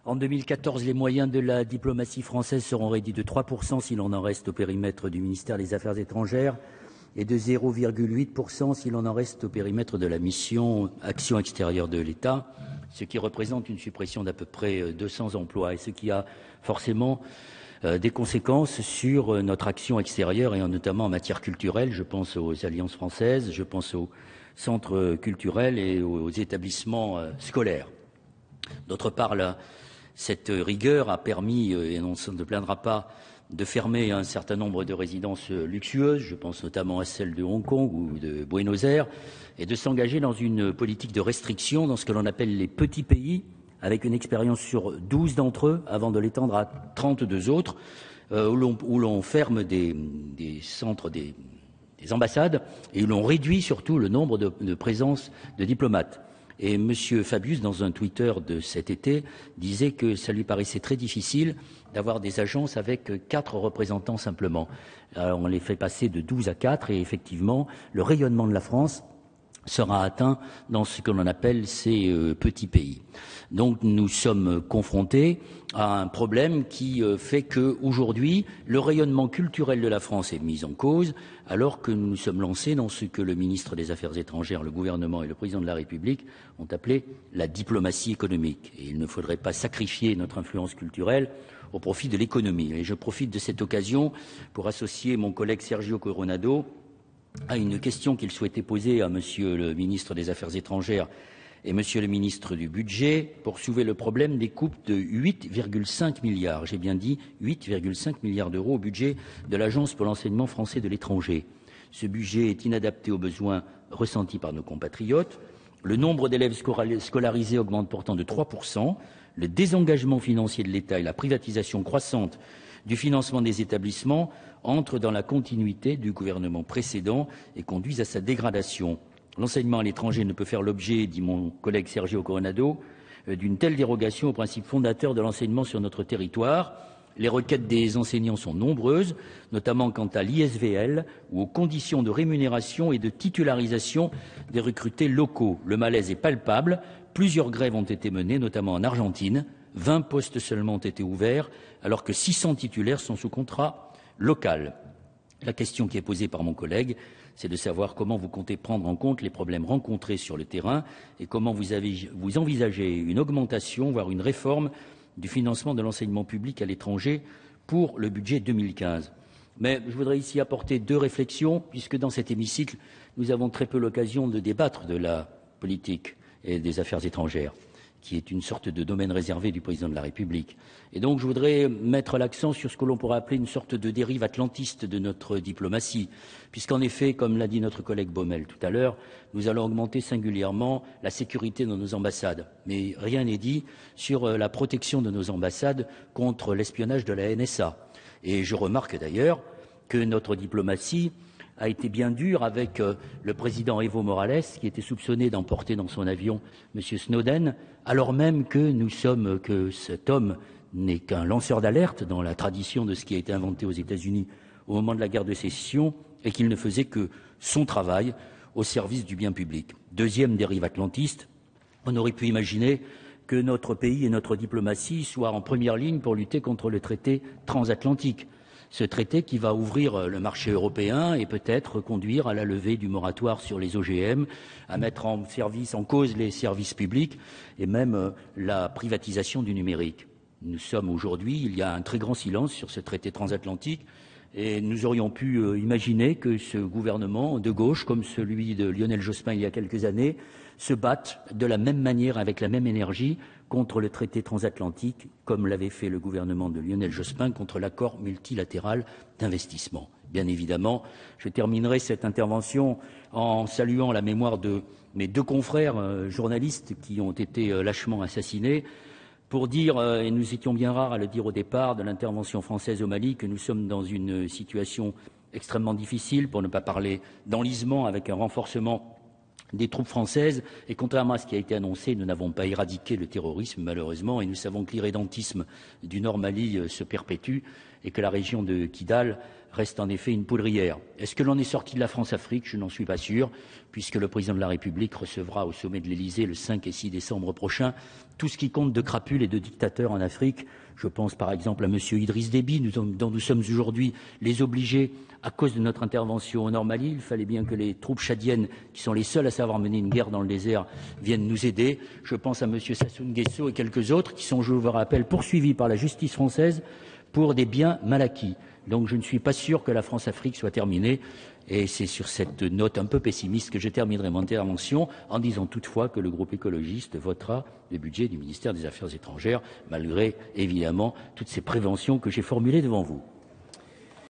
En 2014, les moyens de la diplomatie française seront réduits de 3% si l'on en reste au périmètre du ministère des Affaires étrangères et de 0,8% si l'on en reste au périmètre de la mission Action extérieure de l'État, ce qui représente une suppression d'à peu près 200 emplois et ce qui a forcément des conséquences sur notre action extérieure et notamment en matière culturelle. Je pense aux alliances françaises, je pense aux centres culturels et aux établissements scolaires. D'autre part, cette rigueur a permis, et on ne se plaindra pas, de fermer un certain nombre de résidences luxueuses, je pense notamment à celle de Hong Kong ou de Buenos Aires, et de s'engager dans une politique de restriction dans ce que l'on appelle les petits pays, avec une expérience sur 12 d'entre eux, avant de l'étendre à 32 autres, où l'on ferme des centres, des ambassades, et où l'on réduit surtout le nombre de présences de diplomates. Et M. Fabius, dans un Twitter de cet été, disait que ça lui paraissait très difficile d'avoir des agences avec 4 représentants simplement. Alors, on les fait passer de 12 à 4 et effectivement, le rayonnement de la France sera atteint dans ce que l'on appelle ces petits pays. Donc nous sommes confrontés à un problème qui fait qu'aujourd'hui, le rayonnement culturel de la France est mis en cause, alors que nous nous sommes lancés dans ce que le ministre des Affaires étrangères, le gouvernement et le président de la République ont appelé la diplomatie économique. Et il ne faudrait pas sacrifier notre influence culturelle au profit de l'économie. Et je profite de cette occasion pour associer mon collègue Sergio Coronado à une question qu'il souhaitait poser à Monsieur le ministre des Affaires étrangères et Monsieur le ministre du Budget pour soulever le problème des coupes de 8,5 milliards, j'ai bien dit 8,5 milliards d'euros au budget de l'Agence pour l'enseignement français de l'étranger. Ce budget est inadapté aux besoins ressentis par nos compatriotes. Le nombre d'élèves scolarisés augmente pourtant de 3%. Le désengagement financier de l'État et la privatisation croissante du financement des établissements entrent dans la continuité du gouvernement précédent et conduisent à sa dégradation. L'enseignement à l'étranger ne peut faire l'objet, dit mon collègue Sergio Coronado, d'une telle dérogation aux principes fondateurs de l'enseignement sur notre territoire. Les requêtes des enseignants sont nombreuses, notamment quant à l'ISVL ou aux conditions de rémunération et de titularisation des recrutés locaux. Le malaise est palpable. Plusieurs grèves ont été menées, notamment en Argentine. 20 postes seulement ont été ouverts, alors que 600 titulaires sont sous contrat local. La question qui est posée par mon collègue, c'est de savoir comment vous comptez prendre en compte les problèmes rencontrés sur le terrain et comment vous envisagez une augmentation, voire une réforme du financement de l'enseignement public à l'étranger pour le budget 2015. Mais je voudrais ici apporter 2 réflexions, puisque dans cet hémicycle, nous avons très peu l'occasion de débattre de la politique et des affaires étrangères, qui est une sorte de domaine réservé du président de la République. Et donc je voudrais mettre l'accent sur ce que l'on pourrait appeler une sorte de dérive atlantiste de notre diplomatie, puisqu'en effet, comme l'a dit notre collègue Baumel tout à l'heure, nous allons augmenter singulièrement la sécurité dans nos ambassades. Mais rien n'est dit sur la protection de nos ambassades contre l'espionnage de la NSA. Et je remarque d'ailleurs que notre diplomatie a été bien dur avec le président Evo Morales, qui était soupçonné d'emporter dans son avion M. Snowden, alors même que cet homme n'est qu'un lanceur d'alerte dans la tradition de ce qui a été inventé aux États-Unis au moment de la guerre de sécession et qu'il ne faisait que son travail au service du bien public. Deuxième dérive atlantiste, on aurait pu imaginer que notre pays et notre diplomatie soient en première ligne pour lutter contre le traité transatlantique. Ce traité qui va ouvrir le marché européen et peut-être conduire à la levée du moratoire sur les OGM, à mettre en cause les services publics et même la privatisation du numérique. Nous sommes aujourd'hui, il y a un très grand silence sur ce traité transatlantique et nous aurions pu imaginer que ce gouvernement de gauche, comme celui de Lionel Jospin il y a quelques années, se battent de la même manière, avec la même énergie, contre le traité transatlantique, comme l'avait fait le gouvernement de Lionel Jospin contre l'accord multilatéral d'investissement. Bien évidemment, je terminerai cette intervention en saluant la mémoire de mes 2 confrères journalistes qui ont été lâchement assassinés, pour dire, et nous étions bien rares à le dire au départ de l'intervention française au Mali, que nous sommes dans une situation extrêmement difficile, pour ne pas parler d'enlisement, avec un renforcement des troupes françaises. Et contrairement à ce qui a été annoncé, nous n'avons pas éradiqué le terrorisme, malheureusement, et nous savons que l'irrédentisme du Nord Mali se perpétue et que la région de Kidal reste en effet une poudrière. Est-ce que l'on est sorti de la France-Afrique? Je n'en suis pas sûr, puisque le président de la République recevra au sommet de l'Élysée le 5 et 6 décembre prochain tout ce qui compte de crapules et de dictateurs en Afrique. Je pense par exemple à M. Idriss Déby, dont nous sommes aujourd'hui les obligés à cause de notre intervention au Nord Mali. Il fallait bien que les troupes tchadiennes, qui sont les seules à savoir mener une guerre dans le désert, viennent nous aider. Je pense à M. Sassou Nguesso et quelques autres qui sont, je vous le rappelle, poursuivis par la justice française pour des biens mal acquis. Donc je ne suis pas sûr que la France-Afrique soit terminée. Et c'est sur cette note un peu pessimiste que je terminerai mon intervention, en disant toutefois que le groupe écologiste votera le budget du ministère des Affaires étrangères, malgré évidemment toutes ces préventions que j'ai formulées devant vous.